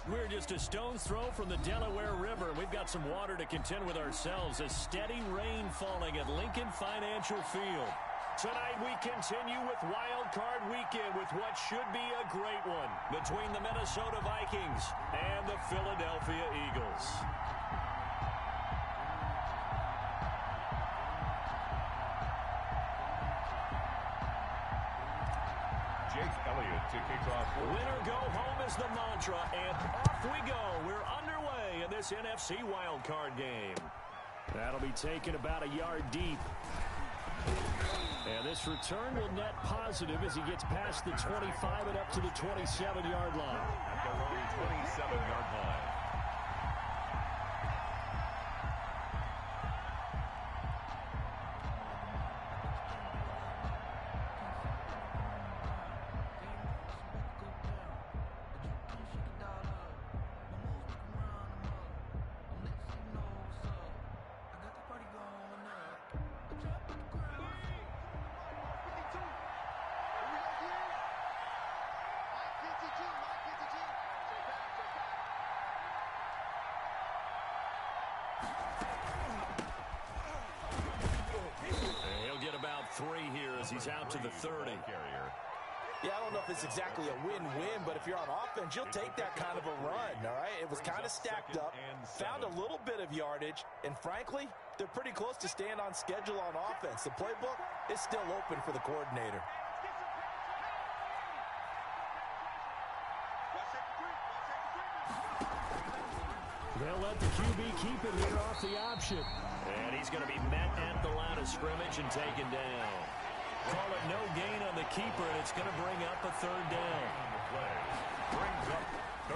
We're just a stone's throw from the Delaware River. We've got some water to contend with ourselves. A steady rain falling at Lincoln Financial Field. Tonight we continue with Wild Card Weekend with what should be a great one between the Minnesota Vikings and the Philadelphia Eagles. To kick off. Winner go home is the mantra, and off we go. We're underway in this NFC wildcard game. That'll be taken about a yard deep. And this return will net positive as he gets past the 25 and up to the 27-yard line. At the long 27-yard line. He's out to the 30. Yeah, I don't know if it's exactly a win-win, but if you're on offense, you'll take that kind of a run, all right? It was kind of stacked up, found a little bit of yardage, and frankly, they're pretty close to staying on schedule on offense. The playbook is still open for the coordinator. They'll let the QB keep it here off the option. And he's going to be met at the line of scrimmage and taken down. Call it no gain on the keeper, and it's going to bring up a third down.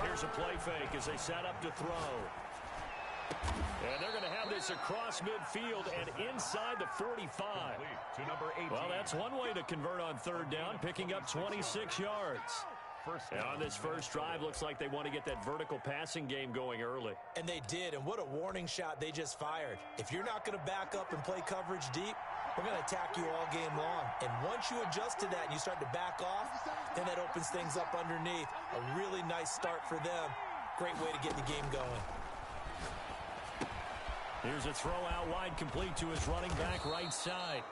Here's a play fake as they set up to throw. And they're going to have this across midfield and inside the 45. To number 18. Well, that's one way to convert on third down, picking up 26 yards. And on this first drive, looks like they want to get that vertical passing game going early. And they did, and what a warning shot they just fired. If you're not going to back up and play coverage deep, we're going to attack you all game long. And once you adjust to that and you start to back off, then that opens things up underneath. A really nice start for them. Great way to get the game going. Here's a throw out wide, complete to his running back right side.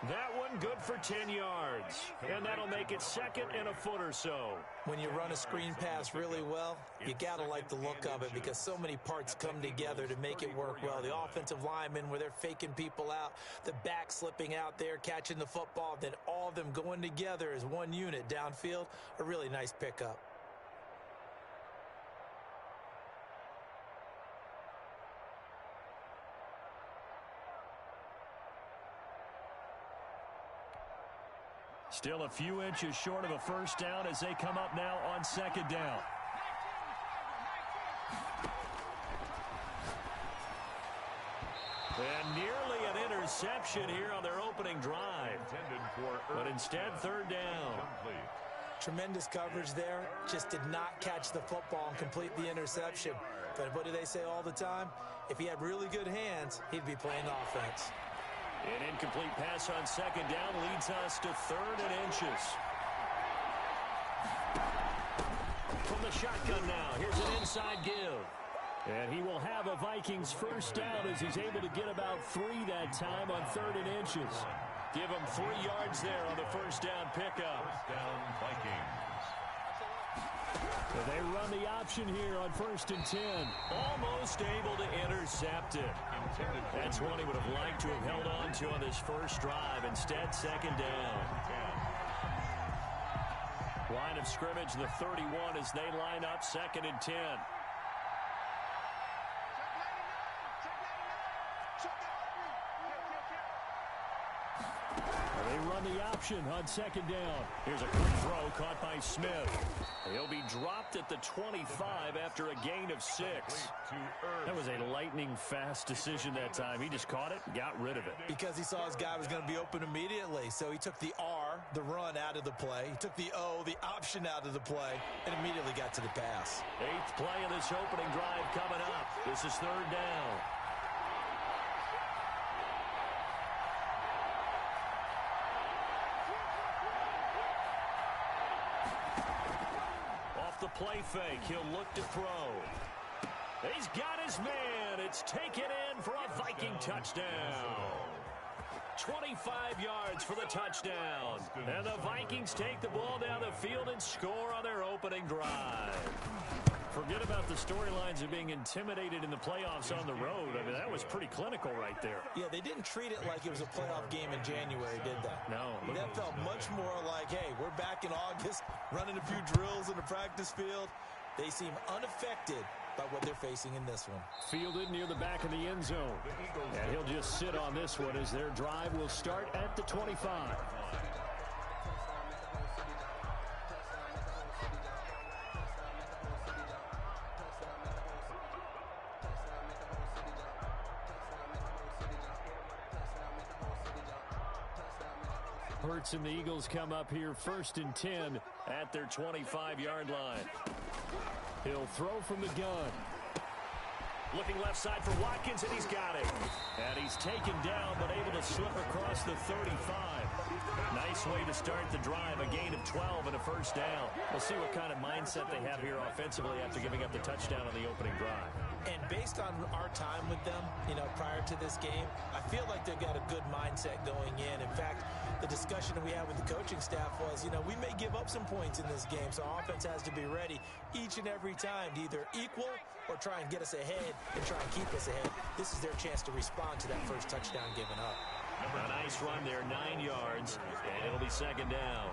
That one good for 10 yards. And that'll make it second and a foot or so. When you run a screen pass really well, you got to like the look of it because so many parts come together to make it work well. The offensive linemen where they're faking people out, the back slipping out there, catching the football, then all of them going together as one unit downfield. A really nice pickup. Still a few inches short of a first down as they come up now on second down. And nearly an interception here on their opening drive. But instead, third down. Tremendous coverage there. Just did not catch the football and complete the interception. But what do they say all the time? If he had really good hands, he'd be playing offense. An incomplete pass on second down leads us to third and inches. From the shotgun now, here's an inside give. And he will have a Vikings first down as he's able to get about 3 that time on third and inches. Give him 3 yards there on the first down pickup. First down, Vikings. So they run the option here on first and 10. Almost able to intercept it. That's one he would have liked to have held on to on this first drive. Instead, second down. Line of scrimmage, the 31 as they line up second and 10. They run the option on second down. Here's a quick throw caught by Smith. He'll be dropped at the 25 after a gain of 6. That was a lightning-fast decision that time. He just caught it and got rid of it. Because he saw his guy was going to be open immediately. So he took the R, the run, out of the play. He took the O, the option, out of the play, and immediately got to the pass. 8th play of this opening drive coming up. This is third down. play fake. He'll look to throw. He's got his man. It's taken in for a Viking touchdown. 25 yards for the touchdown. And the Vikings take the ball down the field and score on their opening drive. Forget about the storylines of being intimidated in the playoffs on the road. I mean, that was pretty clinical right there. Yeah, they didn't treat it like it was a playoff game in January, did they? No. That felt much more like, hey, we're back in August, running a few drills in the practice field. They seem unaffected by what they're facing in this one. Fielded near the back of the end zone. And he'll just sit on this one as their drive will start at the 25. Hurts and the Eagles come up here 1st and 10 at their 25-yard line. He'll throw from the gun. Looking left side for Watkins, and he's got it. And he's taken down, but able to slip across the 35. Nice way to start the drive, a gain of 12 and a first down. We'll see what kind of mindset they have here offensively after giving up the touchdown on the opening drive. And based on our time with them, prior to this game, I feel like they've got a good mindset going in. In fact, the discussion that we had with the coaching staff was, we may give up some points in this game, so our offense has to be ready each and every time to either equal or try and get us ahead and try and keep us ahead. This is their chance to respond to that first touchdown given up. A nice run there, 9 yards, and it'll be second down.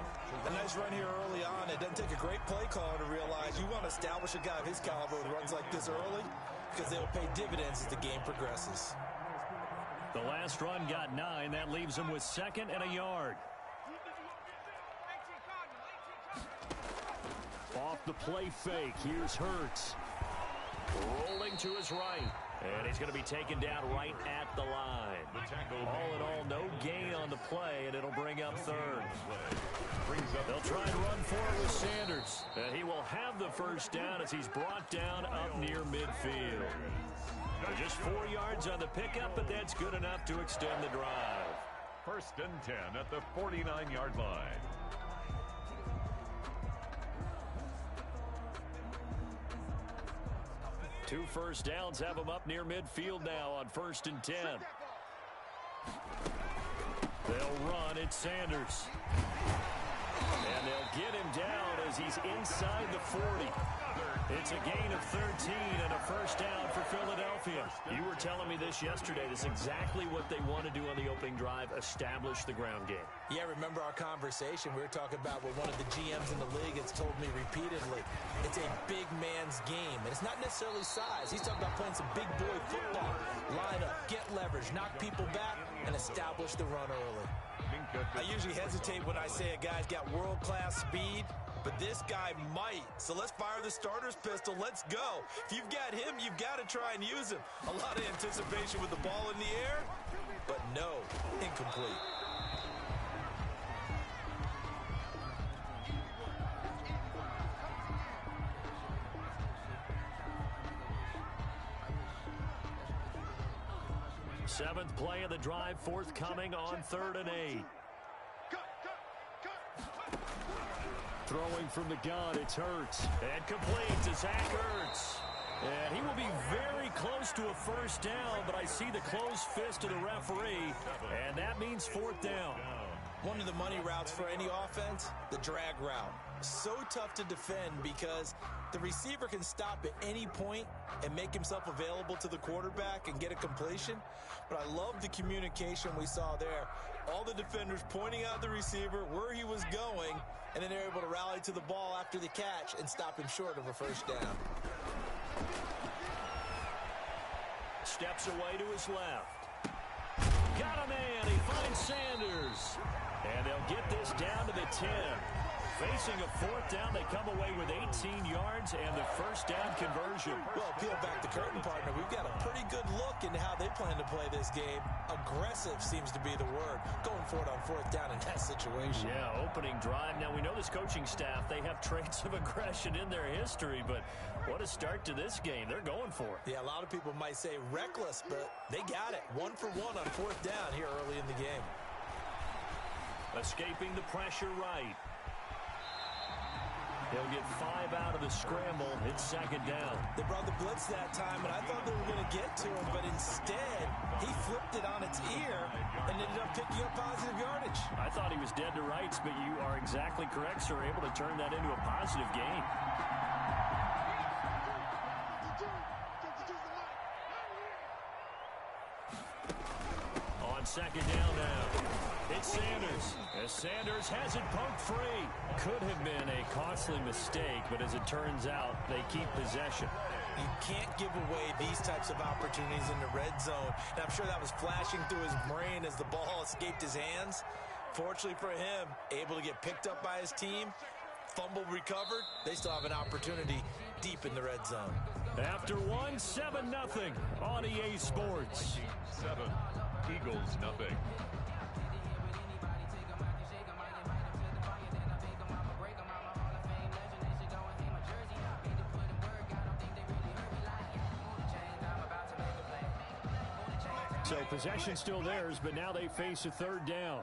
A nice run here early on. It doesn't take a great play caller to realize you want to establish a guy of his caliber who runs like this early because they'll pay dividends as the game progresses. The last run got 9. That leaves him with 2nd and a yard. Off the play fake. Here's Hurts. Rolling to his right. And he's going to be taken down right at the line. All in all, no gain on the play, and it'll bring up 3rd. They'll try and run forward with Sanders. And he will have the first down as he's brought down up near midfield. Just 4 yards on the pickup, but that's good enough to extend the drive. 1st and 10 at the 49-yard line. Two first downs have them up near midfield now on 1st and 10. They'll run. It's Sanders. And they'll get him down as he's inside the 40. It's a gain of 13 and a first down for Philadelphia. You were telling me this yesterday. This is exactly what they want to do on the opening drive, establish the ground game. Yeah, remember our conversation. We were talking about what one of the GMs in the league has told me repeatedly. It's a big man's game, and it's not necessarily size. He's talking about playing some big boy football. Line up, get leverage, knock people back, and establish the run early. I usually hesitate when I say a guy's got world-class speed, but this guy might. So let's fire the starter's pistol. Let's go. If you've got him, you've got to try and use him. A lot of anticipation with the ball in the air, but no, incomplete. Seventh play of the drive forthcoming on 3rd and 8. Throwing from the gun, it's Hurts. And complete to Zach Ertz. And he will be very close to a first down, but I see the closed fist of the referee, and that means 4th down. One of the money routes for any offense, the drag route. So tough to defend because the receiver can stop at any point and make himself available to the quarterback and get a completion. But I love the communication we saw there. All the defenders pointing out the receiver, where he was going, and then they're able to rally to the ball after the catch and stop him short of a first down. Steps away to his left. Got a man. He finds Sanders. And they'll get this down to the 10. Facing a 4th down, they come away with 18 yards and the first down conversion. Well, peel back the curtain, partner. We've got a pretty good look into how they plan to play this game. Aggressive seems to be the word. Going for it on 4th down in that situation. Yeah, opening drive. Now, we know this coaching staff, they have traits of aggression in their history, but what a start to this game. They're going for it. Yeah, a lot of people might say reckless, but they got it. 1 for 1 on 4th down here early in the game. Escaping the pressure right. He'll get 5 out of the scramble. It's second down. They brought the blitz that time, and I thought they were going to get to him, but instead, he flipped it on its ear and ended up picking up positive yardage. I thought he was dead to rights, but you are exactly correct, sir. Able to turn that into a positive gain. On second down now, it's Sanders. As Sanders has it poked free. Could have been a costly mistake, but as it turns out, they keep possession. You can't give away these types of opportunities in the red zone. And I'm sure that was flashing through his brain as the ball escaped his hands. Fortunately for him, able to get picked up by his team, fumble recovered. They still have an opportunity deep in the red zone. After one, 7-0 on EA Sports. 7, Eagles nothing. So possession still theirs, but now they face a third down.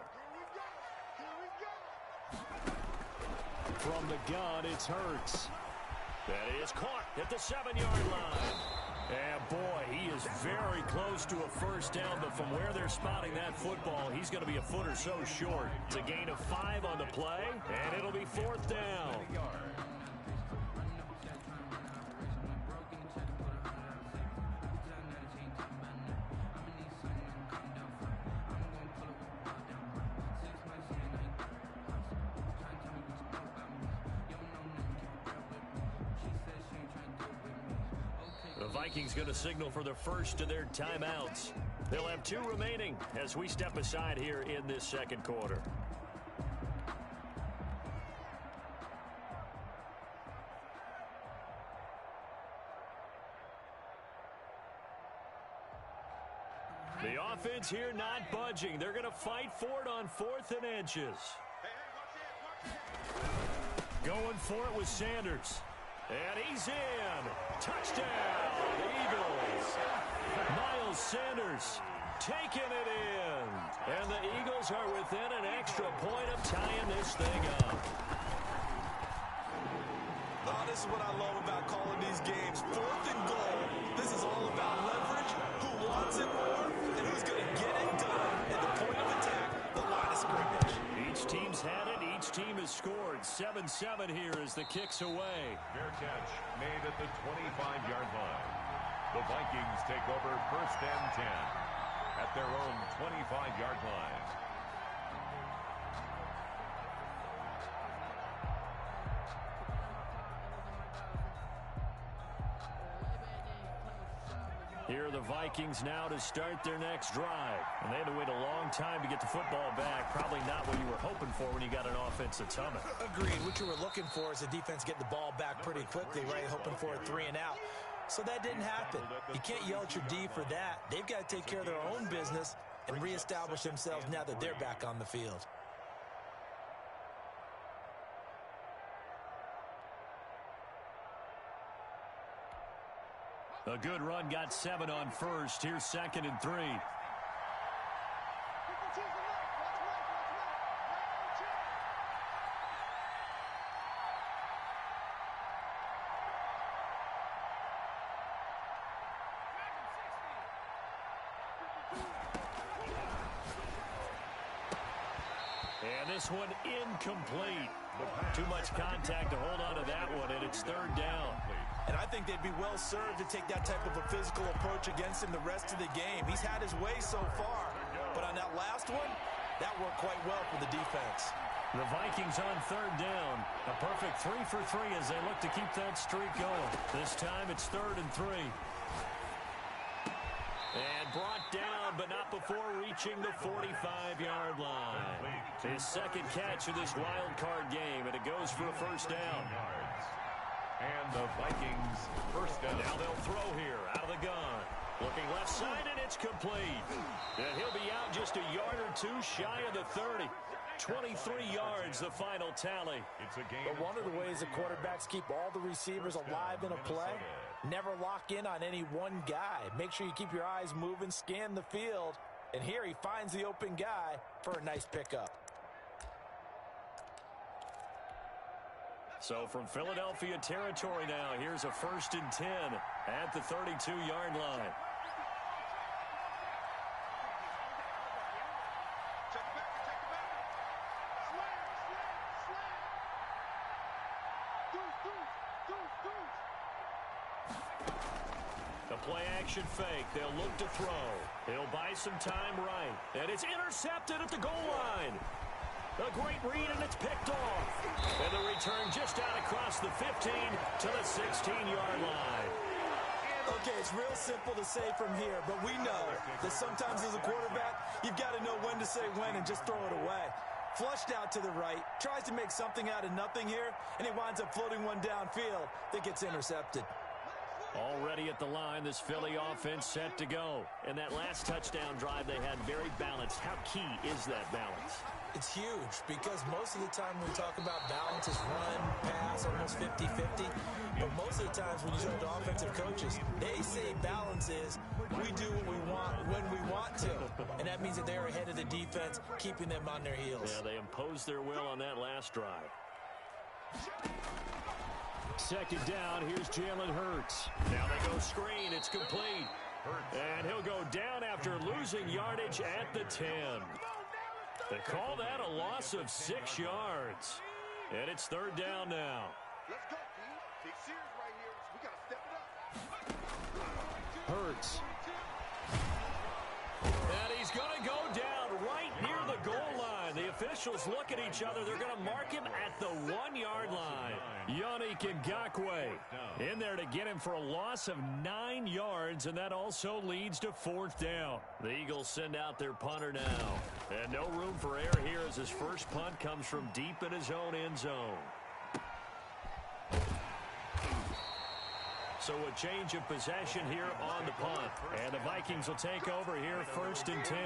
From the gun, it's Hurts. That is caught at the 7-yard line. And boy, he is very close to a first down, but from where they're spotting that football, he's going to be a foot or so short. It's a gain of 5 on the play, and it'll be fourth down. The Vikings going to signal for the first of their timeouts. They'll have 2 remaining as we step aside here in this second quarter. The offense here not budging. They're going to fight for it on 4th and inches. Going for it with Sanders. And he's in. Touchdown, Eagles. Miles Sanders taking it in. And the Eagles are within an extra point of tying this thing up. Oh, this is what I love about calling these games. 4th and goal. This is all about leverage, who wants it more, and who's going to get it done at the point of attack, the line of scrimmage. Each team's had it. Each team has scored. 7-7 here as the kick's away. Fair catch made at the 25-yard line. The Vikings take over 1st and 10 at their own 25-yard line. Here are the Vikings now to start their next drive. And they had to wait a long time to get the football back. Probably not what you were hoping for when you got an offense that's humming. Agreed. What you were looking for is the defense getting the ball back pretty quickly, right? Hoping for a 3 and out. So that didn't happen. You can't yell at your D for that. They've got to take care of their own business and reestablish themselves now that they're back on the field. A good run got 7 on first. Here's 2nd and 3. And this one incomplete. Too much contact to hold on to that one, and it's 3rd down. And I think they'd be well served to take that type of a physical approach against him the rest of the game. He's had his way so far, but on that last one, that worked quite well for the defense. The Vikings on 3rd down. A perfect 3 for 3 as they look to keep that streak going. This time it's 3rd and 3. And brought down, but not before reaching the 45-yard line. His 2nd catch of this wild card game, and it goes for a first down. And the Vikings first down. Now they'll throw here out of the gun. Looking left side, and it's complete. And he'll be out just a yard or 2 shy of the 30. 23 yards, the final tally. It's a game. But one of the ways the quarterbacks keep all the receivers alive in a play, never lock in on any one guy. Make sure you keep your eyes moving, scan the field. And here he finds the open guy for a nice pickup. So from Philadelphia territory now, here's a 1st and 10 at the 32-yard line. The play-action fake. They'll look to throw. He'll buy some time right. And it's intercepted at the goal line. A great read, and it's picked off. And the return just out across the 15 to the 16-yard line. Okay, it's real simple to say from here, but we know that sometimes as a quarterback, you've got to know when to say when and just throw it away. Flushed out to the right, tries to make something out of nothing here, and he winds up floating one downfield that gets intercepted. Already at the line, this Philly offense set to go. And that last touchdown drive they had very balanced. How key is that balance? It's huge because most of the time when we talk about balance is run, pass, almost 50-50. But most of the times when you talk to offensive coaches, they say balance is we do what we want when we want to. And that means that they're ahead of the defense, keeping them on their heels. Yeah, they imposed their will on that last drive. 2nd down, here's Jalen Hurts. Now they go screen, it's complete. And he'll go down after losing yardage at the 10. They call that a loss of 6 yards. And it's 3rd down now. Let's go, team. Take serious right here. We got to step it up. Hurts. And he's going to go down right near the goal line. The officials look at each other. They're going to mark him at the 1-yard line. Yannick Ngakoue in there to get him for a loss of 9 yards, and that also leads to 4th down. The Eagles send out their punter now. And no room for error here as his first punt comes from deep in his own end zone. So a change of possession here on the punt. And the Vikings will take over here 1st and 10.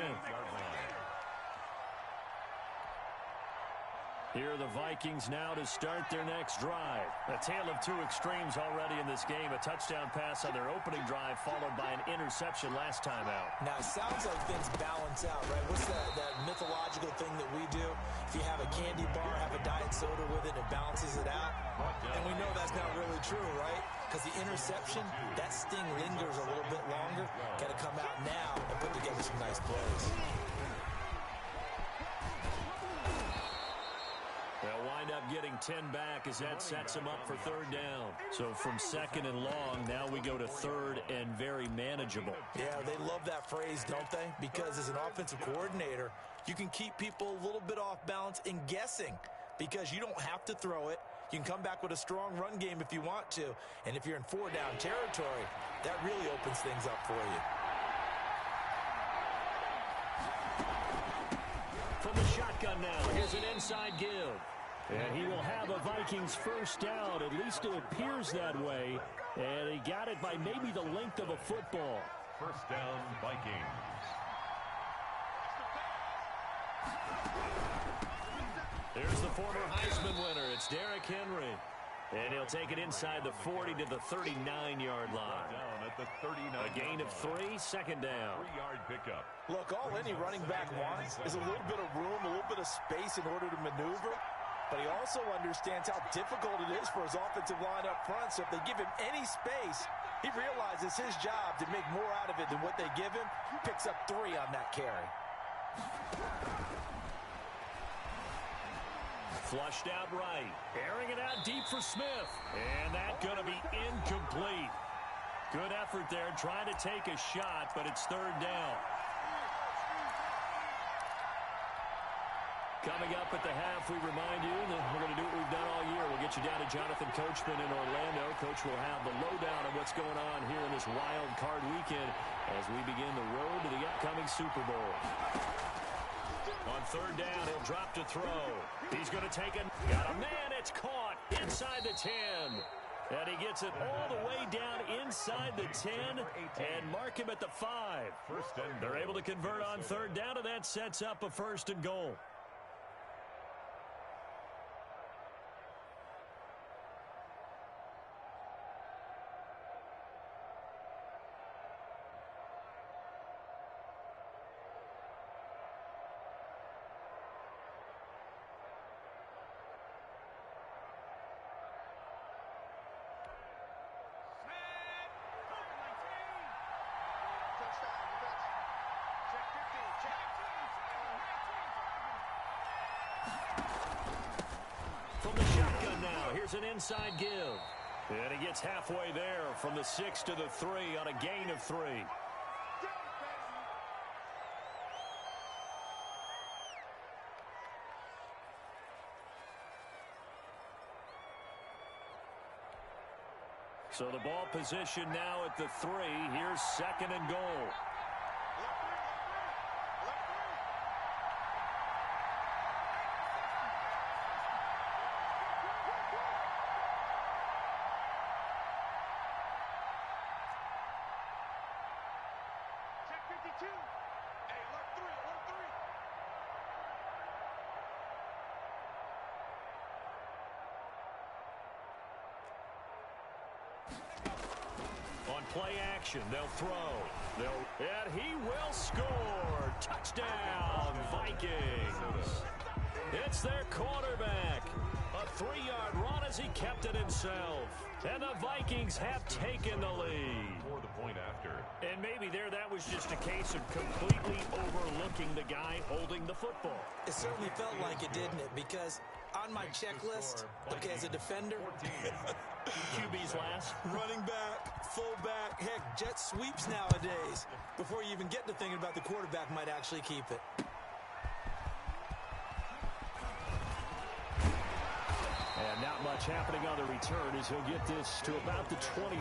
Here are the Vikings now to start their next drive. A tale of two extremes already in this game. A touchdown pass on their opening drive followed by an interception last time out. Now, it sounds like things balance out, right? What's that mythological thing that we do? If you have a candy bar, have a diet soda with it, it balances it out. And we know that's not really true, right? Because the interception, that sting lingers a little bit longer. Got to come out now and put together some nice plays. They'll wind up getting 10 back as that sets them up for 3rd down. So from 2nd and long, now we go to 3rd and very manageable. Yeah, they love that phrase, don't they? Because as an offensive coordinator, you can keep people a little bit off balance and guessing because you don't have to throw it. You can come back with a strong run game if you want to. And if you're in 4-down territory, that really opens things up for you. From the shotgun now, here's an inside give. And he will have a Vikings first down. At least it appears that way. And he got it by maybe the length of a football. First down, Vikings. There's the former Heisman winner. It's Derrick Henry. And he'll take it inside the 40 to the 39-yard line. Down at the 39. A gain of 3, 2nd down. 3-yard pickup. Look, all any running back wants is a little bit of room, a little bit of space in order to maneuver. But he also understands how difficult it is for his offensive line up front. So if they give him any space, he realizes his job to make more out of it than what they give him. He picks up 3 on that carry. Flushed out right. Airing it out deep for Smith. And that's going to be incomplete. Good effort there, trying to take a shot, but it's 3rd down. Coming up at the half, we remind you that we're going to do what we've done all year. We'll get you down to Jonathan Coachman in Orlando. Coach will have the lowdown on what's going on here in this wild card weekend as we begin the road to the upcoming Super Bowl. On 3rd down, he'll drop to throw. He's going to take it. Got a man. It's caught inside the 10. And he gets it all the way down inside the 10 and mark him at the 5. They're able to convert on 3rd down, and that sets up a 1st and goal. From the shotgun now, here's an inside give. And he gets halfway there from the 6 to the 3 on a gain of 3. So the ball position now at the 3. Here's 2nd and goal. On play action, they'll throw. And he will score. Touchdown, Vikings. It's their quarterback. A 3-yard run as he kept it himself. And the Vikings have taken the lead. For the point after. And maybe that was just a case of completely overlooking the guy holding the football. It certainly felt like it, didn't it? Because on my checklist, okay, as a defender, QB's last. running back, fullback, heck, jet sweeps nowadays. Before you even get to thinking about the quarterback might actually keep it. And not much happening on the return as he'll get this to about the 23.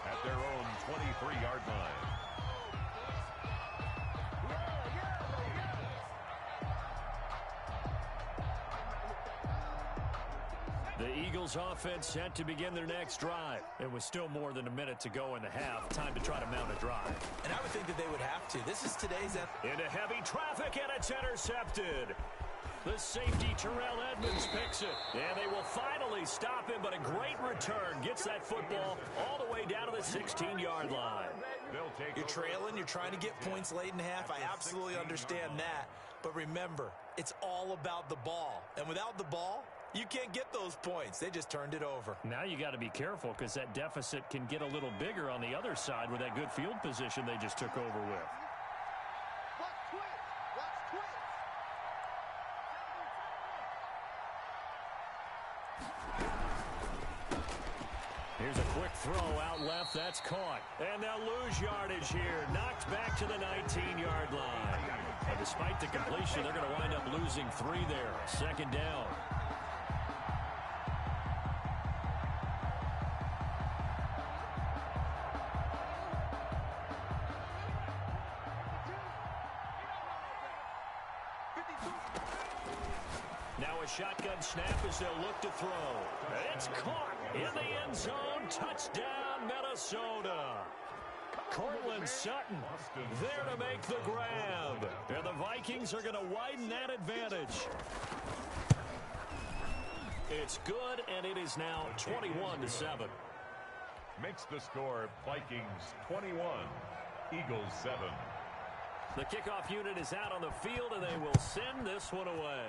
At their own 23-yard line. The Eagles offense set to begin their next drive. It was still more than a minute to go in the half. Time to try to mount a drive. And I would think that they would have to. This is today's... Into heavy traffic, and it's intercepted. The safety, Terrell Edmonds, picks it. And they will finally stop him, but a great return. Gets that football all the way down to the 16-yard line. You're trailing. You're trying to get points late in the half. I absolutely understand that. But remember, it's all about the ball. And without the ball, you can't get those points. They just turned it over. Now you got to be careful because that deficit can get a little bigger on the other side with that good field position they just took over with. Here's a quick throw out left. That's caught. And they'll lose yardage here. Knocked back to the 19-yard line. And despite the completion, they're going to wind up losing 3 there. 2nd down. Now a shotgun snap as they'll look to throw. It's caught in the end zone. Touchdown, Minnesota. Cortland Sutton there to make the grab. And the Vikings are going to widen that advantage. It's good, and it is now 21-7. Makes the score Vikings 21, Eagles 7. The kickoff unit is out on the field, and they will send this one away.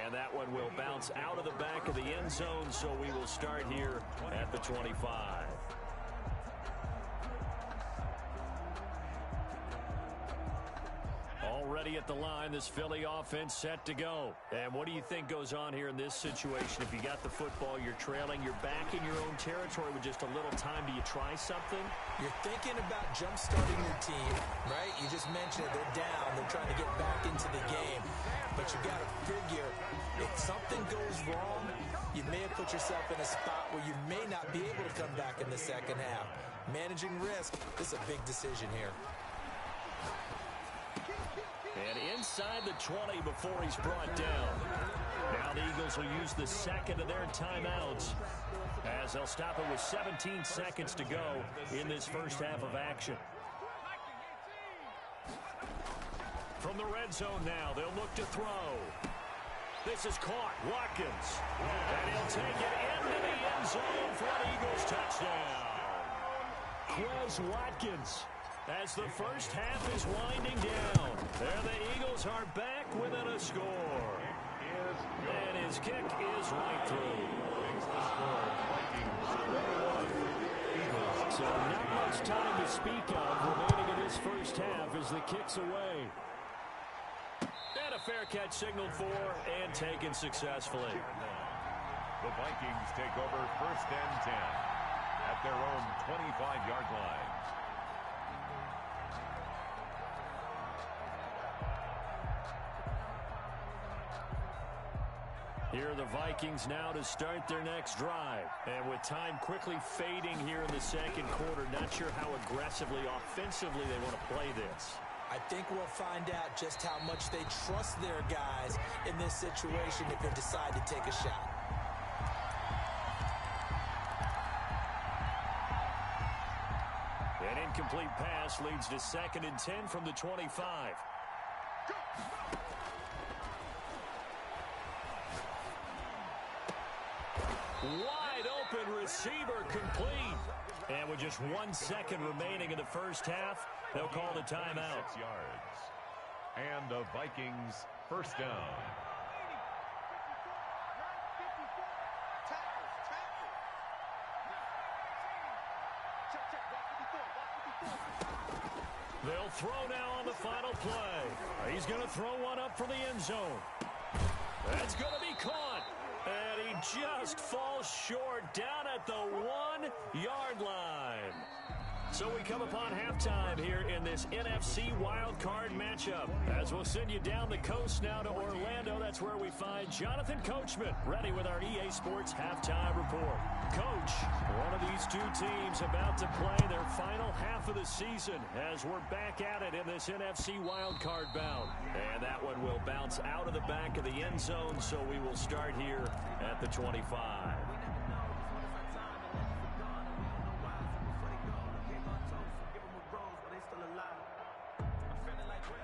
And that one will bounce out of the back of the end zone, so we will start here at the 25. Already at the line, this Philly offense set to go. And what do you think goes on here in this situation? If you got the football, you're trailing, you're back in your own territory with just a little time. Do you try something? You're thinking about jump-starting your team, right? You just mentioned it. They're down. They're trying to get back into the game. But you got to figure, if something goes wrong, you may have put yourself in a spot where you may not be able to come back in the second half. Managing risk, this is a big decision here. And inside the 20 before he's brought down. Now the Eagles will use the second of their timeouts as they'll stop it with 17 seconds to go in this first half of action. From the red zone now, they'll look to throw. This is caught. Watkins. And he'll take it into the end zone for an Eagles touchdown. Quez Watkins. As the first half is winding down, there the Eagles are back within a score. And his kick is right through. So not much time to speak of remaining in this first half as the kick's away. fair catch signaled for and taken successfully. The Vikings take over 1st and 10 at their own 25-yard line. Here are the Vikings now to start their next drive. And with time quickly fading here in the second quarter, not sure how aggressively, offensively they want to play this. I think we'll find out just how much they trust their guys in this situation if they decide to take a shot. An incomplete pass leads to 2nd and 10 from the 25. Wide open receiver complete. And with just 1 second remaining in the first half, they'll call the timeout. 6 yards. And the Vikings first down. They'll throw now on the final play. He's going to throw one up for the end zone. That's going to be caught. And he just falls short down at the 1-yard line. So we come upon halftime here in this NFC wildcard matchup. As we'll send you down the coast now to Orlando, that's where we find Jonathan Coachman ready with our EA Sports halftime report. Coach, one of these two teams about to play their final half of the season as we're back at it in this NFC wildcard bout. And that one will bounce out of the back of the end zone, so we will start here at the 25.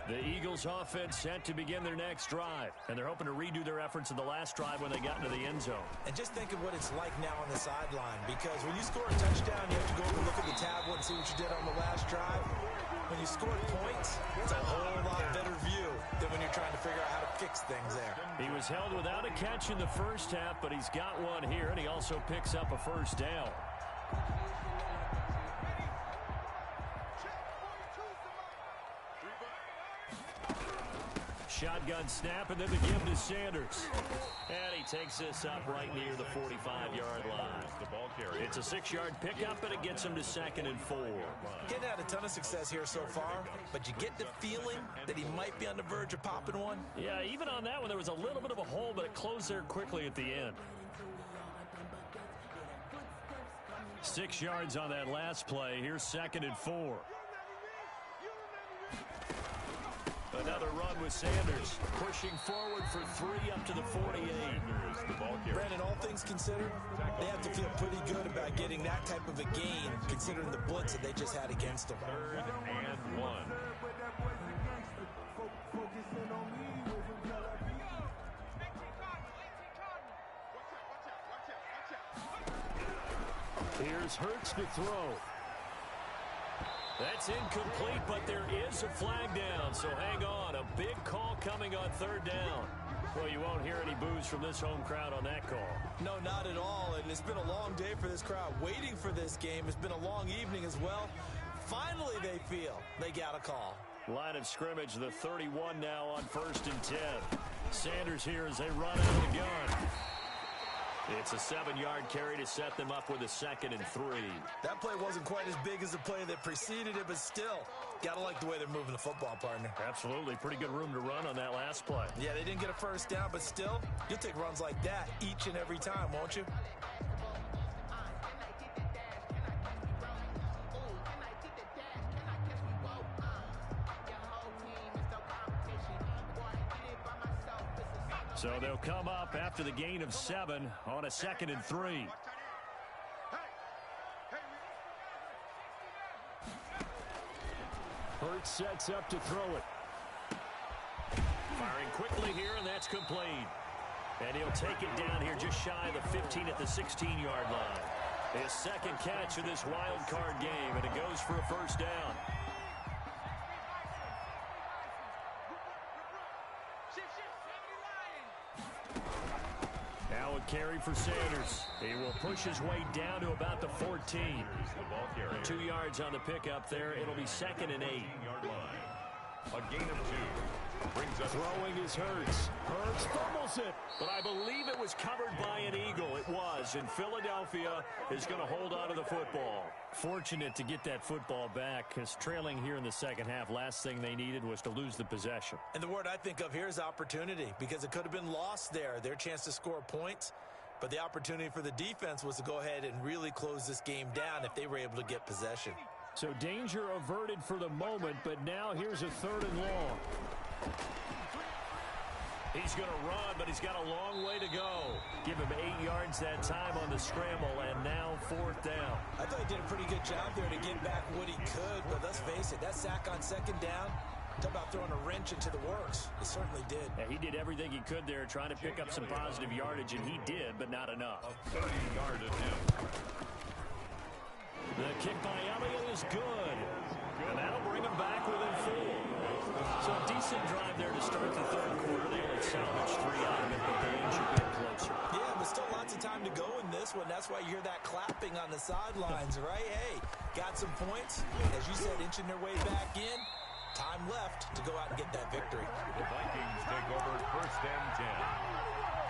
The Eagles offense set to begin their next drive, and they're hoping to redo their efforts in the last drive when they got into the end zone. And just think of what it's like now on the sideline, because when you score a touchdown, you have to go over and look at the tablet and see what you did on the last drive. When you score points, it's a whole lot better view than when you're trying to figure out how to fix things there. He was held without a catch in the first half, but he's got one here, and he also picks up a first down. Shotgun snap, and then the give to Sanders. And he takes this up right near the 45-yard line. It's a 6-yard pickup, and it gets him to 2nd and 4. Getting had a ton of success here so far, but you get the feeling that he might be on the verge of popping one. Yeah, even on that one, there was a little bit of a hole, but it closed there quickly at the end. 6 yards on that last play. Here's 2nd and 4. Another run with Sanders, pushing forward for 3 up to the 48. Brandon, all things considered, they have to feel pretty good about getting that type of a gain, considering the blitz that they just had against them. 3rd and 1. Here's Hurts to throw. That's incomplete, but there is a flag down, so hang on. A big call coming on 3rd down. Well, you won't hear any boos from this home crowd on that call. No, not at all, and it's been a long day for this crowd waiting for this game. It's been a long evening as well. Finally, they feel they got a call. Line of scrimmage, the 31 now on 1st and 10. Sanders here as they run out of the gun. It's a 7-yard carry to set them up with a 2nd and 3. That play wasn't quite as big as the play that preceded it, but still, gotta like the way they're moving the football, partner. Absolutely. Pretty good room to run on that last play. Yeah, they didn't get a first down, but still, you'll take runs like that each and every time, won't you? So they'll come up after the gain of 7 on a 2nd and 3. Hurts sets up to throw it. Firing quickly here, and that's complete. And he'll take it down here just shy of the 15 at the 16-yard line. His 2nd catch of this wild card game, and it goes for a first down. Now a carry for Sanders. He will push his way down to about the 14. 2 yards on the pickup there. It'll be 2nd and 8. A gain of 2. Brings us Throwing is Hurts. Hurts fumbles it, but I believe it was covered by an Eagle. It was, and Philadelphia is going to hold on to the football. Fortunate to get that football back, because trailing here in the second half, last thing they needed was to lose the possession. And the word I think of here is opportunity, because it could have been lost there. Their chance to score points, but the opportunity for the defense was to go ahead and really close this game down if they were able to get possession. So danger averted for the moment, but now here's a 3rd and long. He's going to run, but he's got a long way to go. Give him 8 yards that time on the scramble, and now 4th down. I thought he did a pretty good job there to get back what he could, but let's face it, that sack on 2nd down, talk about throwing a wrench into the works. He certainly did. Yeah, he did everything he could there, trying to pick up some positive yardage, and he did, but not enough. a 30-yard attempt. The kick by Elliott is good, and that'll bring him back within 4. So a decent drive there to start the 3rd quarter. They only salvaged 3 out of it, but the game should get closer. Yeah, but still lots of time to go in this one. That's why you hear that clapping on the sidelines, right? Hey, got some points. As you said, inching their way back in. Time left to go out and get that victory. The Vikings take over 1st and 10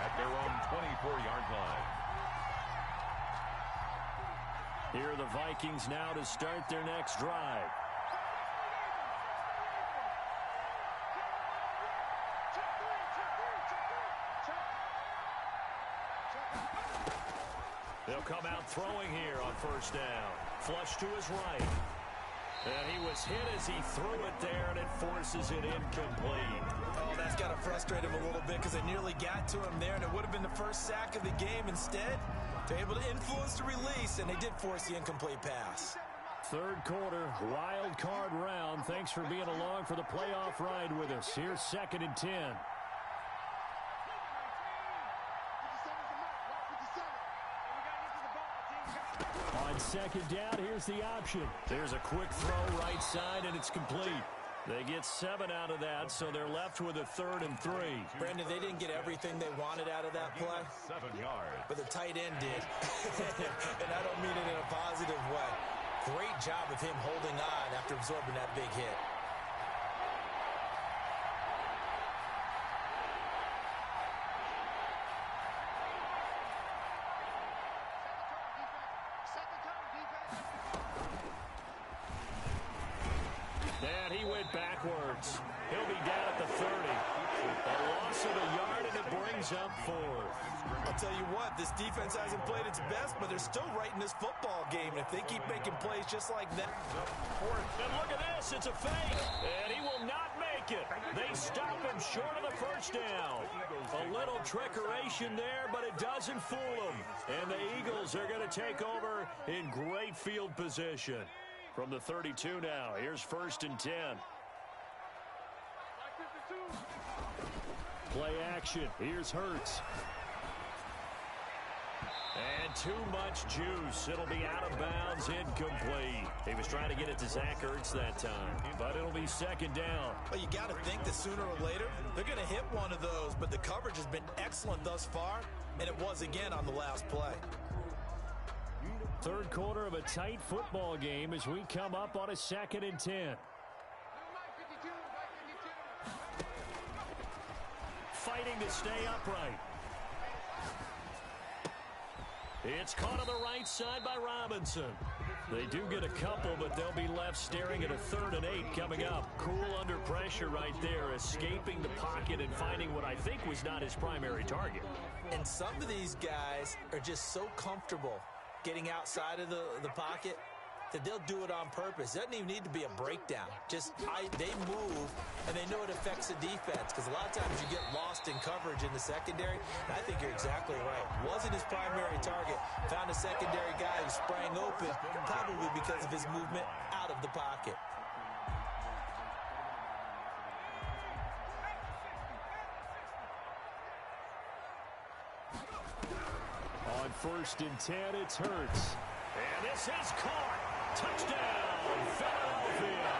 at their own 24-yard line. Here are the Vikings now to start their next drive. They'll come out throwing here on 1st down. Flush to his right. And he was hit as he threw it there, and it forces it incomplete. Oh, that's got to frustrate him a little bit because it nearly got to him there, and it would have been the first sack of the game. Instead, they're able to influence the release, and they did force the incomplete pass. 3rd quarter, wild card round. Thanks for being along for the playoff ride with us. Here's 2nd and 10. On 2nd down, here's the option. There's a quick throw right side, and it's complete. They get 7 out of that, so they're left with a 3rd and 3. Brandon, they didn't get everything they wanted out of that play. 7 yards. But the tight end did. And I don't mean it in a positive way. Great job of him holding on after absorbing that big hit. And he went backwards. He'll be down at the 30. A loss of a yard, and it brings up 4th. I'll tell you what, this defense hasn't played its best, but they're still right in this football game. And if they keep making plays just like that. And look at this, it's a fake. And he will not make it. They stop him short of the 1st down. A little trickeration there, but it doesn't fool them. And the Eagles are going to take over in great field position. From the 32 now, here's 1st and 10. Play action. Here's Hurts. And too much juice. It'll be out of bounds, incomplete. He was trying to get it to Zach Ertz that time, but it'll be 2nd down. Well, you got to think that sooner or later, they're going to hit one of those, but the coverage has been excellent thus far, and it was again on the last play. 3rd quarter of a tight football game as we come up on a 2nd and 10. Fighting to stay upright. It's caught on the right side by Robinson. They do get a couple, but they'll be left staring at a 3rd and 8 coming up. Cool under pressure right there, escaping the pocket and finding what I think was not his primary target. And some of these guys are just so comfortable getting outside of the pocket that they'll do it on purpose. It doesn't even need to be a breakdown. They move, and they know it affects the defense, because a lot of times you get lost in coverage in the secondary. And I think you're exactly right. Wasn't his primary target. Found a secondary guy who sprang open, probably because of his movement out of the pocket. On 1st and 10, it's Hurts. And this is caught. Touchdown, Philadelphia.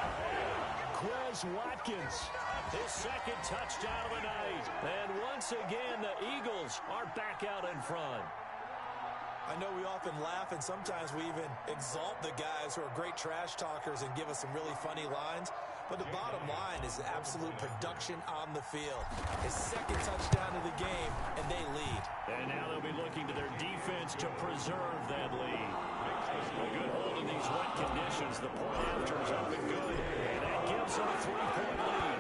Quez Watkins, his 2nd touchdown of the night. And once again, the Eagles are back out in front. I know we often laugh, and sometimes we even exalt the guys who are great trash talkers and give us some really funny lines. But the bottom line is absolute production on the field. His second touchdown of the game, and they lead. And now they'll be looking to their defense to preserve that lead. A good hold in these wet conditions. The point after is up and good, and that gives them a 3-point lead.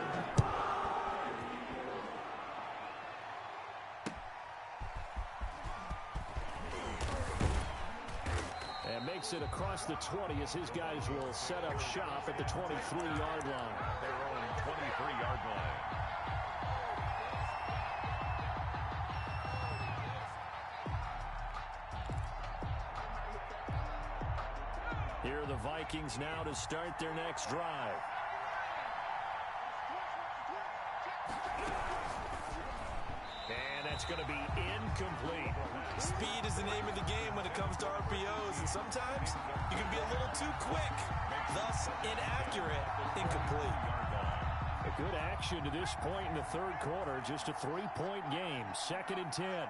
And makes it across the 20 as his guys will set up shop at the 23-yard line. Their own 23-yard line. Here are the Vikings now to start their next drive. And that's going to be incomplete. Speed is the name of the game when it comes to RPOs, and sometimes you can be a little too quick. Thus, inaccurate, incomplete. A good action to this point in the third quarter. Just a 3-point game. 2nd and 10.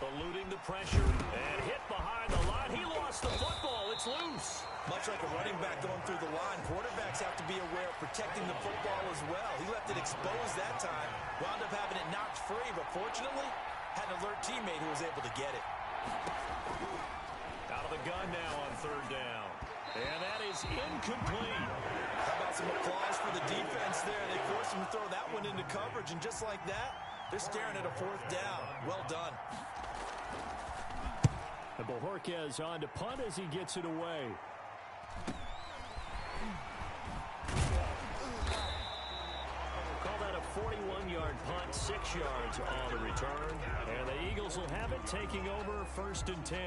Eluding the pressure and hit behind the line. He lost the football. It's loose. Much like a running back going through the line, quarterbacks have to be aware of protecting the football as well. He left it exposed that time, wound up having it knocked free, but fortunately, had an alert teammate who was able to get it. Out of the gun now on 3rd down. And that is incomplete. How about some applause for the defense there? They forced him to throw that one into coverage, and just like that, they're staring at a 4th down. Well done. And Bojorquez on to punt as he gets it away. Call that a 41-yard punt, 6 yards on the return. And the Eagles will have it, taking over 1st and 10.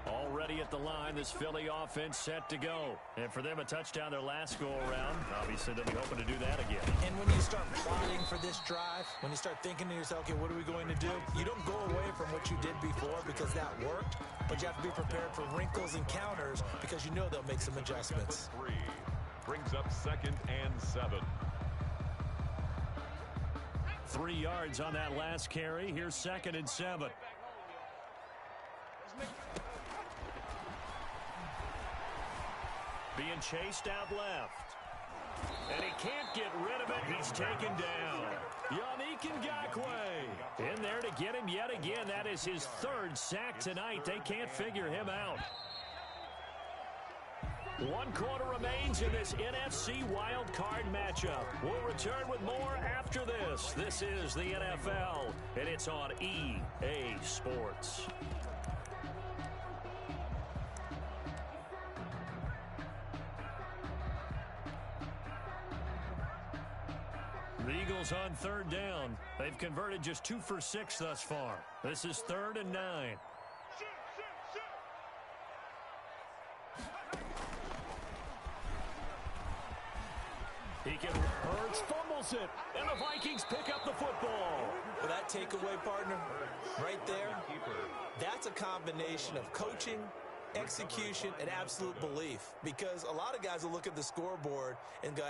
Already at the line, this Philly offense set to go. And for them, a touchdown their last go-around. Obviously, they'll be hoping to do that again. And when you start plotting for this drive, when you start thinking to yourself, okay, what are we going to do? You don't go away from what you did before because that worked, but you have to be prepared for wrinkles and counters because you know they'll make some adjustments. 3 brings up 2nd and 7. 3 yards on that last carry. Here's 2nd and 7. Being chased out left. And he can't get rid of it. He's taken down. Yannick Ngakoue in there to get him yet again. That is his 3rd sack tonight. They can't figure him out. 1 quarter remains in this NFC wild card matchup. We'll return with more after this. This is the NFL, and it's on EA Sports. The Eagles on 3rd down. They've converted just 2 for 6 thus far. This is 3rd and 9. Hurts fumbles it, and the Vikings pick up the football. Well, that takeaway, partner, right there, that's a combination of coaching, execution, and absolute belief. Because a lot of guys will look at the scoreboard and go,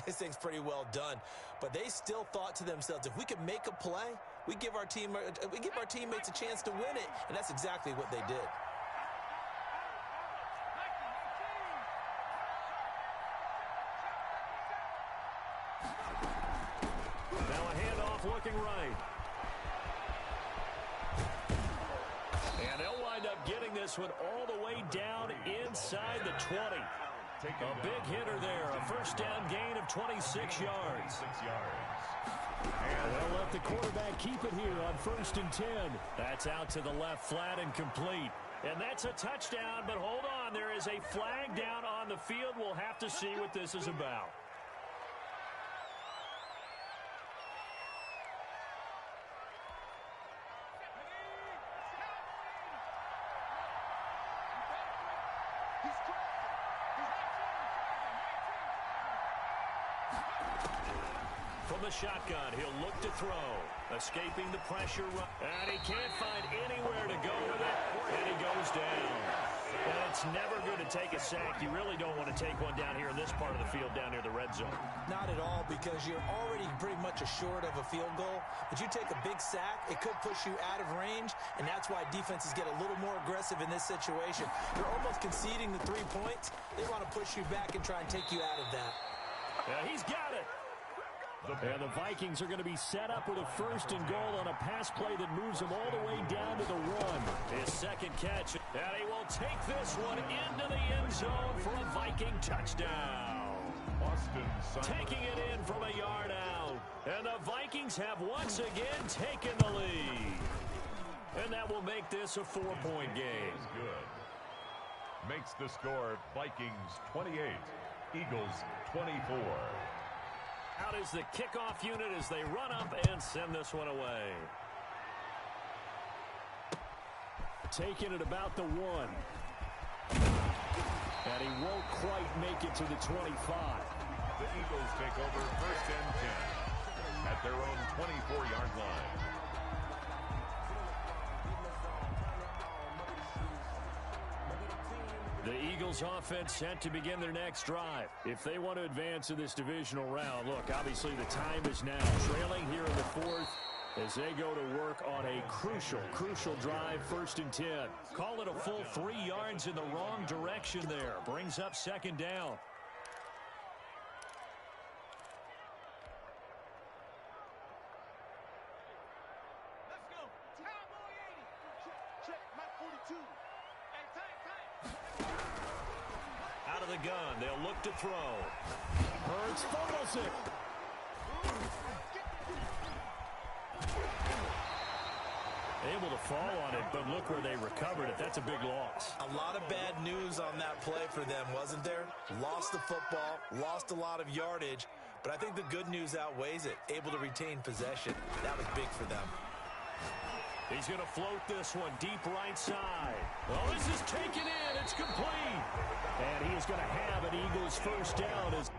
this thing's pretty well done. But they still thought to themselves, if we can make a play, we give our teammates a chance to win it. And that's exactly what they did. Now a handoff looking right. And they'll wind up getting this one all the way down inside the 20. A big hitter there. A 1st down gain of 26 yards. 6 yards. And they'll let the quarterback keep it here on 1st and 10. That's out to the left, flat and complete. And that's a touchdown, but hold on. There is a flag down on the field. We'll have to see what this is about. From the shotgun, he'll look to throw. Escaping the pressure. And he can't find anywhere to go with it. And he goes down. And it's never good to take a sack. You really don't want to take one down here in this part of the field down near the red zone. Not at all, because you're already pretty much assured of a field goal. But you take a big sack, it could push you out of range, and that's why defenses get a little more aggressive in this situation. You're almost conceding the 3 points. They want to push you back and try and take you out of that. He's got it. And the Vikings are going to be set up with a 1st and goal on a pass play that moves them all the way down to the 1. His second catch, and he will take this one into the end zone for a Viking touchdown. Taking it in from a yard out. And the Vikings have once again taken the lead. And that will make this a 4-point game. Good. Makes the score Vikings 28, Eagles 24. Out is the kickoff unit as they run up and send this one away. Taking it about the 1. And he won't quite make it to the 25. The Eagles take over 1st and 10 at their own 24-yard line. The Eagles offense set to begin their next drive. If they want to advance in this divisional round, look, obviously the time is now. Trailing here in the 4th as they go to work on a crucial drive, 1st and 10. Call it a full 3 yards in the wrong direction there. Brings up 2nd down. Let's go. Cowboy 80. Check my 42. Hey, time. Out of the gun, they'll look to throw. Hurts fumbles it. Able to fall on it, but look where they recovered it. That's a big loss. A lot of bad news on that play for them, wasn't there? Lost the football, lost a lot of yardage, but I think the good news outweighs it. Able to retain possession. That was big for them. He's going to float this one deep right side. Oh, this is taken in. It's complete. And he is going to have an Eagles 1st down as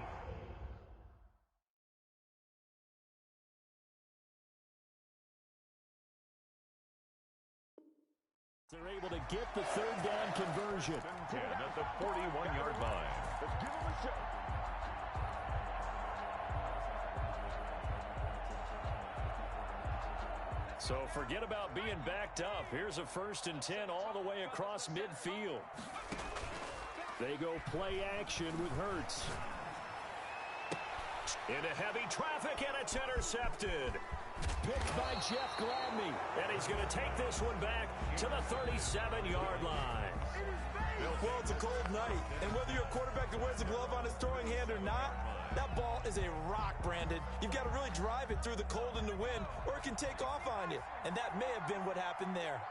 they're able to get the 3rd down conversion. 10 at the 41-yard line. Let's give him a shot. So forget about being backed up. Here's a 1st and 10 all the way across midfield. They go play action with Hurts. Into heavy traffic, and it's intercepted. Picked by Jeff Gladney. And he's going to take this one back to the 37-yard line. Well, it's a cold night, and whether you're a quarterback that wears a glove on his throwing hand or not, that ball is a rock, Brandon. You've got to really drive it through the cold and the wind, or it can take off on you. And that may have been what happened there.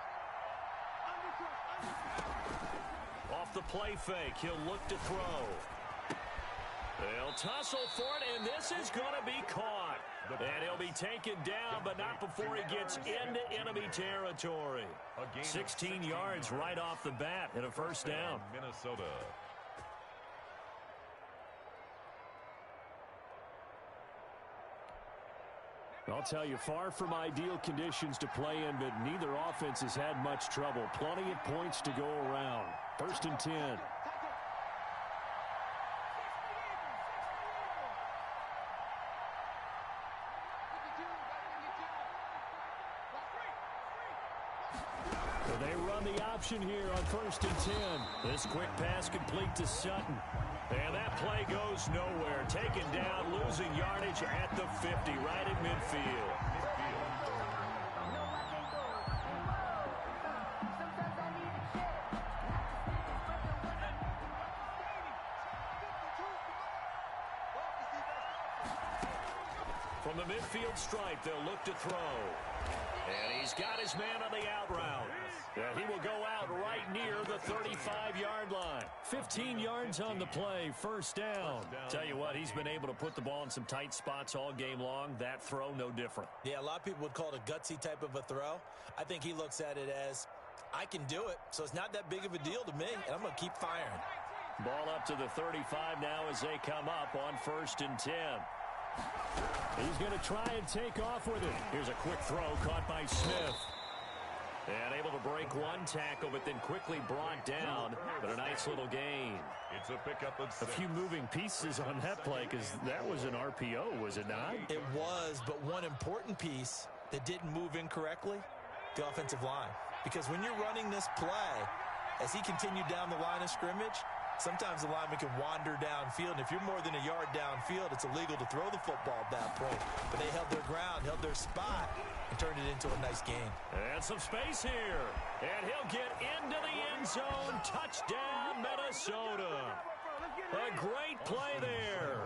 Off the play fake, he'll look to throw. They'll tussle for it, and this is going to be caught. And he'll be taken down, but not before he gets into enemy territory. 16 yards right off the bat and a 1st down. Minnesota. I'll tell you, far from ideal conditions to play in, but neither offense has had much trouble. Plenty of points to go around. 1st and 10. So they run the option here on 1st and 10. This quick pass complete to Sutton. And that play goes nowhere. Taken down, losing yardage at the 50, right at midfield. From the midfield stripe, they'll look to throw. And he's got his man on the out route. And he will go out right near the 35-yard line. 15 yards on the play, 1st down. Tell you what, he's been able to put the ball in some tight spots all game long. That throw, no different. Yeah, a lot of people would call it a gutsy type of a throw. I think he looks at it as, I can do it, so it's not that big of a deal to me, and I'm going to keep firing. Ball up to the 35 now as they come up on 1st and 10. He's going to try and take off with it. Here's a quick throw caught by Smith. And able to break one tackle, but then quickly brought down. But a nice little gain. It's a pickup of 6. A few moving pieces on that play because that was an RPO, was it not? It was, but one important piece that didn't move incorrectly, the offensive line. Because when you're running this play, as he continued down the line of scrimmage, sometimes the lineman can wander downfield, and if you're more than a yard downfield, it's illegal to throw the football at that point. But they held their ground, held their spot, and turned it into a nice gain. And some space here. And he'll get into the end zone. Touchdown, Minnesota. A great play there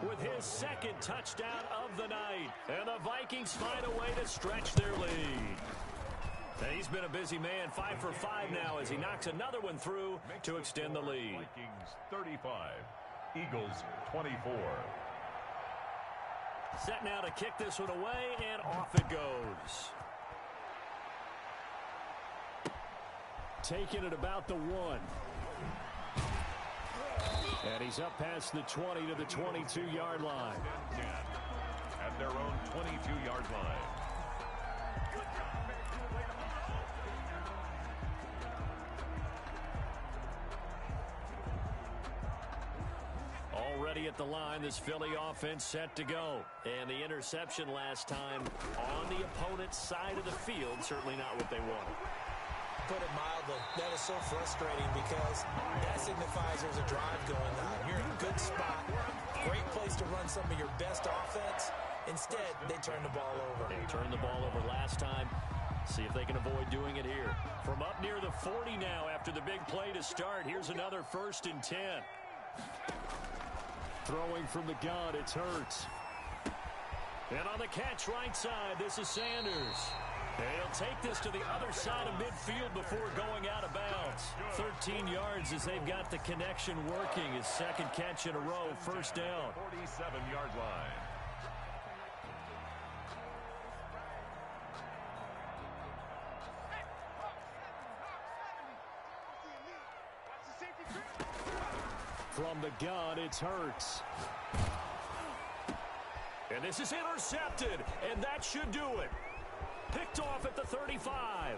with his second touchdown of the night. And the Vikings find a way to stretch their lead. And he's been a busy man, 5 for 5 now as he knocks another one through to extend the lead. Vikings 35, Eagles 24. Set now to kick this one away, and off it goes. Taking it about the 1. And he's up past the 20 to the 22-yard line. At their own 22-yard line. Already at the line, this Philly offense set to go. And the interception last time on the opponent's side of the field, certainly not what they wanted. Put it mildly, that is so frustrating because that signifies there's a drive going on. You're in a good spot, great place to run some of your best offense. Instead, they turn the ball over. They turned the ball over last time. See if they can avoid doing it here. From up near the 40 now after the big play to start, here's another 1st and 10. Throwing from the gun, it's Hurts. And on the catch right side, this is Sanders. They'll take this to the other side of midfield before going out of bounds. 13 yards as they've got the connection working. His second catch in a row, 1st down. 47-yard line. From the gun, it's Hurts. And this is intercepted, and that should do it. Picked off at the 35.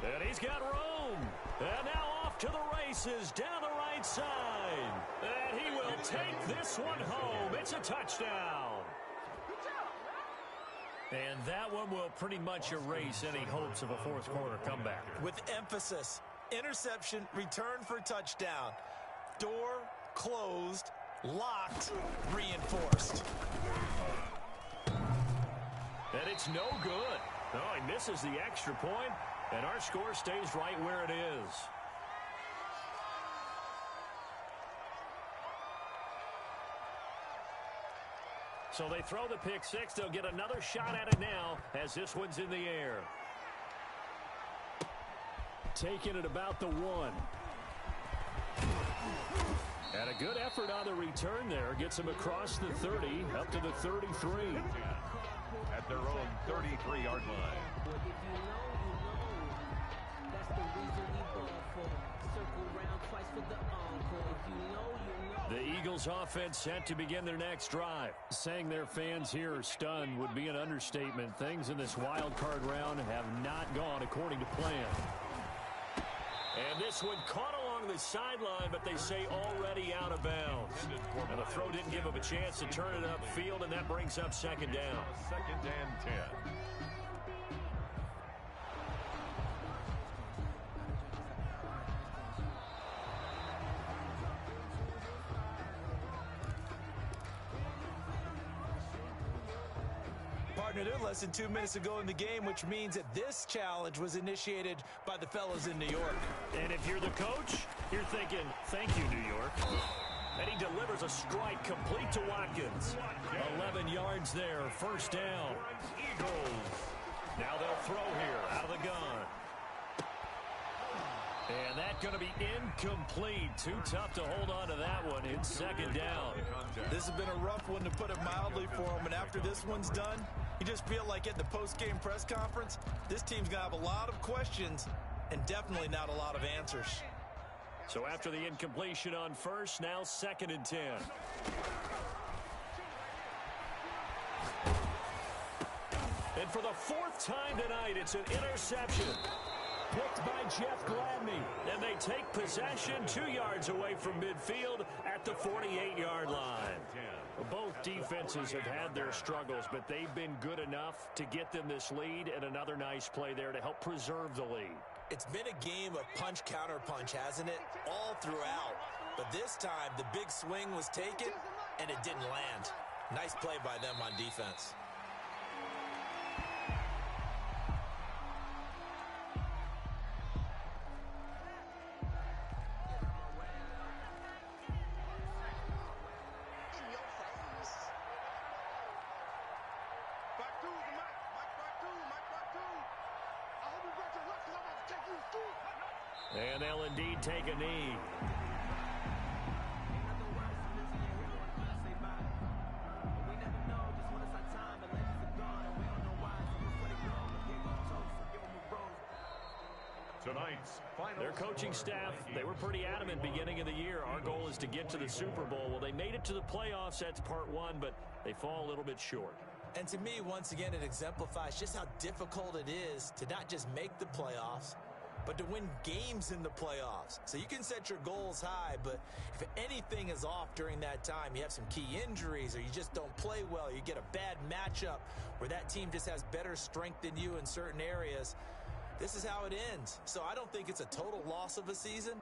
And he's got room. And now off to the races down the right side. And he will take this one home. It's a touchdown. And that one will pretty much erase any hopes of a fourth quarter comeback. With emphasis, interception, return for touchdown. Door closed, locked, reinforced. And it's no good. No, he misses the extra point, and our score stays right where it is. So they throw the pick six. They'll get another shot at it now as this one's in the air. Taking it about the 1. And a good effort on the return there. Gets him across the 30, up to the 33. At their own 33-yard line. The Eagles offense set to begin their next drive. Saying their fans here are stunned would be an understatement. Things in this wild card round have not gone according to plan. And this one caught along the sideline, but they say already out of bounds. And the throw didn't give him a chance to turn it upfield, and that brings up 2nd down. 2nd and 10. Partner, they're less than 2 minutes ago in the game, which means that this challenge was initiated by the fellas in New York. And if you're the coach, you're thinking, thank you, New York. And he delivers a strike complete to Watkins. 11 yards there, 1st down. Eagles. Now they'll throw here out of the gun. And that's going to be incomplete. Too tough to hold on to that one in 2nd down. This has been a rough one, to put it mildly, for him. And after this one's done, you just feel like at the post-game press conference, this team's going to have a lot of questions and definitely not a lot of answers. So after the incompletion on 1st, now 2nd and 10. And for the fourth time tonight, it's an interception. Picked by Jeff Gladney. And they take possession 2 yards away from midfield at the 48-yard line. Both defenses have had their struggles, but they've been good enough to get them this lead, and another nice play there to help preserve the lead. It's been a game of punch-counter-punch, hasn't it? All throughout. But this time, the big swing was taken, and it didn't land. Nice play by them on defense. And they'll indeed take a knee. Tonight's final. Their coaching staff, they were pretty adamant beginning of the year. Our goal is to get to the Super Bowl. Well, they made it to the playoffs. That's part one, but they fall a little bit short. And to me, once again, it exemplifies just how difficult it is to not just make the playoffs, but to win games in the playoffs. So you can set your goals high, but if anything is off during that time, you have some key injuries or you just don't play well, you get a bad matchup where that team just has better strength than you in certain areas, this is how it ends. So I don't think it's a total loss of a season,